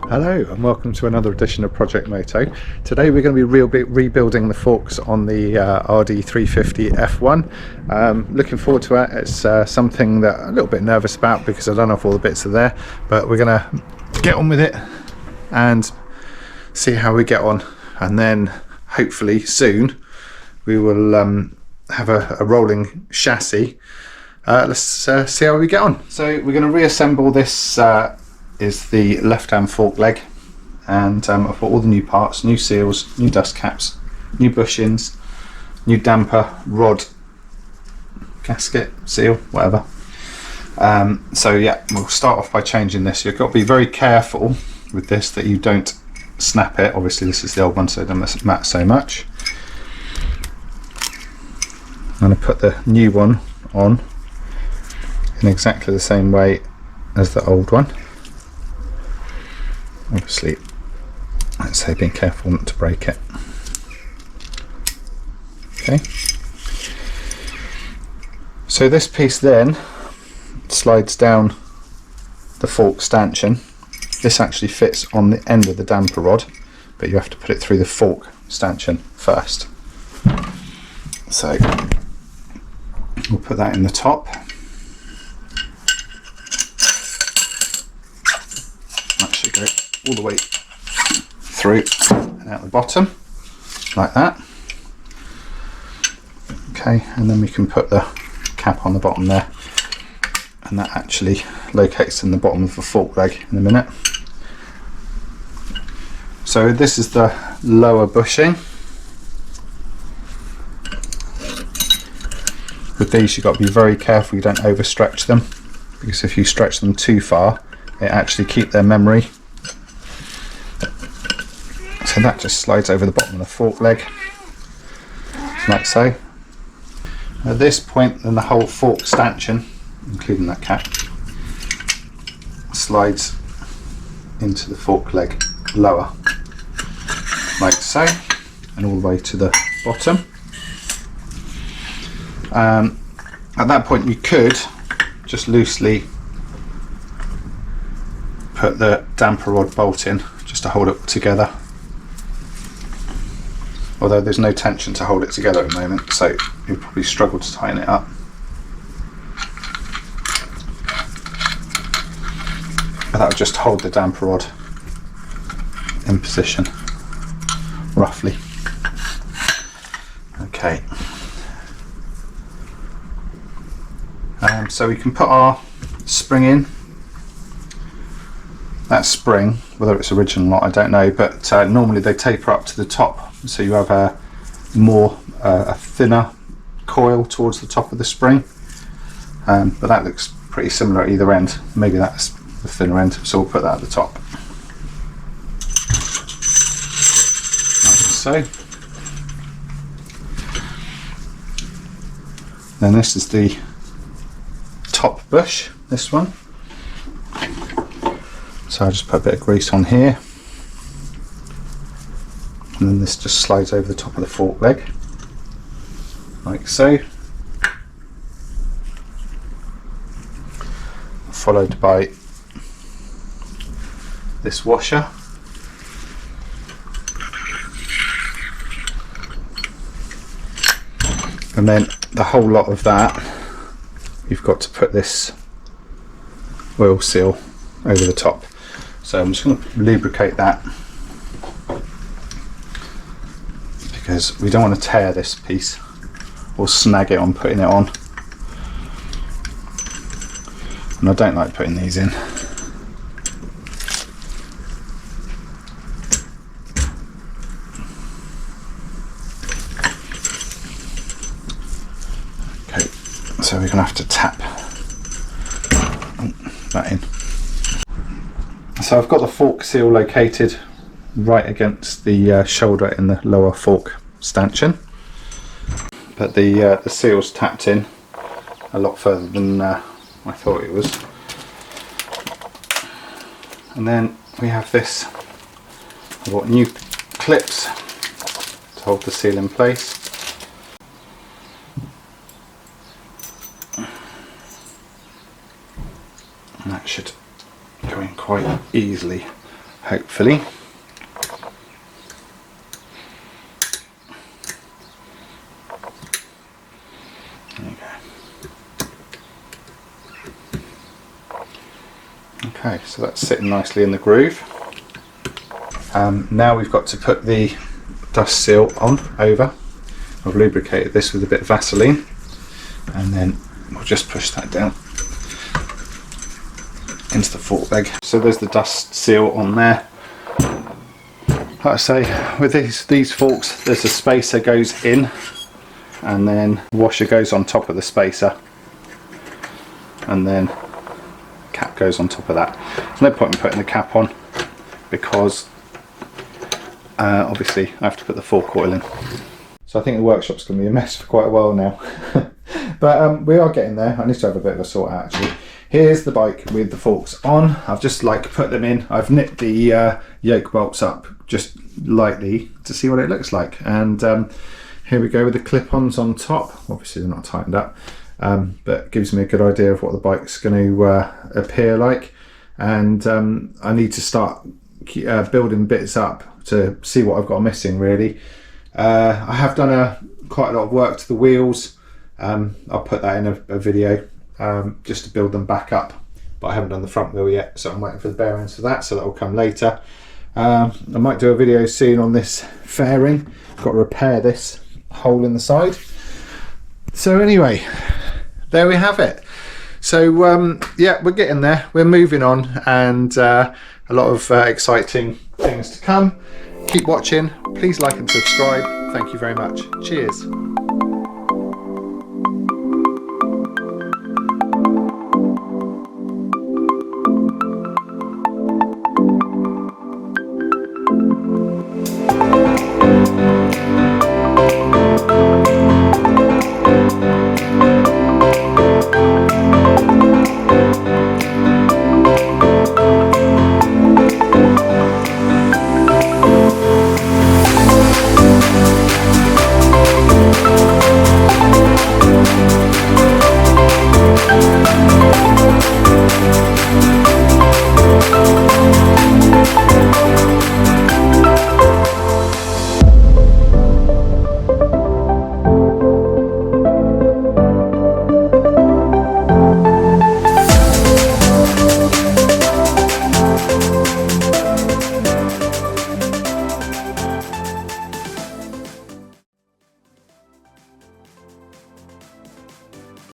Hello and welcome to another edition of Project Moto. Today we're going to be rebuilding the forks on the RD350 F1. Looking forward to it. It's something that I'm a little bit nervous about because I don't know if all the bits are there, but we're going to get on with it and see how we get on, and then hopefully soon we will have a rolling chassis. Let's see how we get on. So we're going to reassemble this. Is the left hand fork leg, and I've got all the new parts, new seals, new dust caps, new bushings, new damper, rod, gasket, seal, whatever. So yeah, we'll start off by changing this. You've got to be very careful with this that you don't snap it. Obviously this is the old one, so it doesn't matter so much. I'm going to put the new one on in exactly the same way as the old one. Obviously, let's say being careful not to break it. Okay. So this piece then slides down the fork stanchion. This actually fits on the end of the damper rod, but you have to put it through the fork stanchion first. So we'll put that in the top. Actually go all the way through and out the bottom like that. Okay, and then we can put the cap on the bottom there, and that actually locates in the bottom of the fork leg in a minute. So this is the lower bushing. With these you've got to be very careful you don't overstretch them, because if you stretch them too far they actually keep their memory. So that just slides over the bottom of the fork leg, like so. At this point then the whole fork stanchion, including that cap, slides into the fork leg lower, like so, and all the way to the bottom. At that point you could just loosely put the damper rod bolt in just to hold it together, although there's no tension to hold it together at the moment, so you'll probably struggle to tighten it up. But that'll just hold the damper rod in position roughly. Okay, so we can put our spring in. That spring, whether it's original or not I don't know, but normally they taper up to the top, so you have a thinner coil towards the top of the spring, but that looks pretty similar at either end. Maybe that's the thinner end, so we'll put that at the top, like so. Then this is the top bush, this one. So I'll just put a bit of grease on here, and then this just slides over the top of the fork leg, like so, followed by this washer. And then the whole lot of that, you've got to put this oil seal over the top. So I'm just going to lubricate that, because we don't want to tear this piece or snag it on putting it on, and I don't like putting these in. Okay, so we're going to have to tap that in. So I've got the fork seal located right against the shoulder in the lower fork stanchion, but the seal's tapped in a lot further than I thought it was. And then we have this, I've got new clips to hold the seal in place. And that should go in quite easily, hopefully. There you go. Okay, so that's sitting nicely in the groove. Now we've got to put the dust seal on over. I've lubricated this with a bit of Vaseline, and then we'll just push that down into the fork leg. So there's the dust seal on there. Like I say, with these forks, there's a spacer goes in, and then washer goes on top of the spacer, and then cap goes on top of that. There's no point in putting the cap on because obviously I have to put the fork oil in. So I think the workshop's going to be a mess for quite a while now. But we are getting there. I need to have a bit of a sort out actually. Here's the bike with the forks on. I've just put them in. I've nipped the yoke bolts up just lightly to see what it looks like. And here we go with the clip-ons on top. Obviously they're not tightened up, but gives me a good idea of what the bike's going to appear like. And I need to start building bits up to see what I've got missing really. I have done quite a lot of work to the wheels. I'll put that in a video just to build them back up, but I haven't done the front wheel yet, so I'm waiting for the bearings for that, so that will come later. I might do a video soon on this fairing. I've got to repair this hole in the side. So anyway, there we have it. So yeah, we're getting there, we're moving on, and a lot of exciting things to come. Keep watching, please like and subscribe. Thank you very much. Cheers.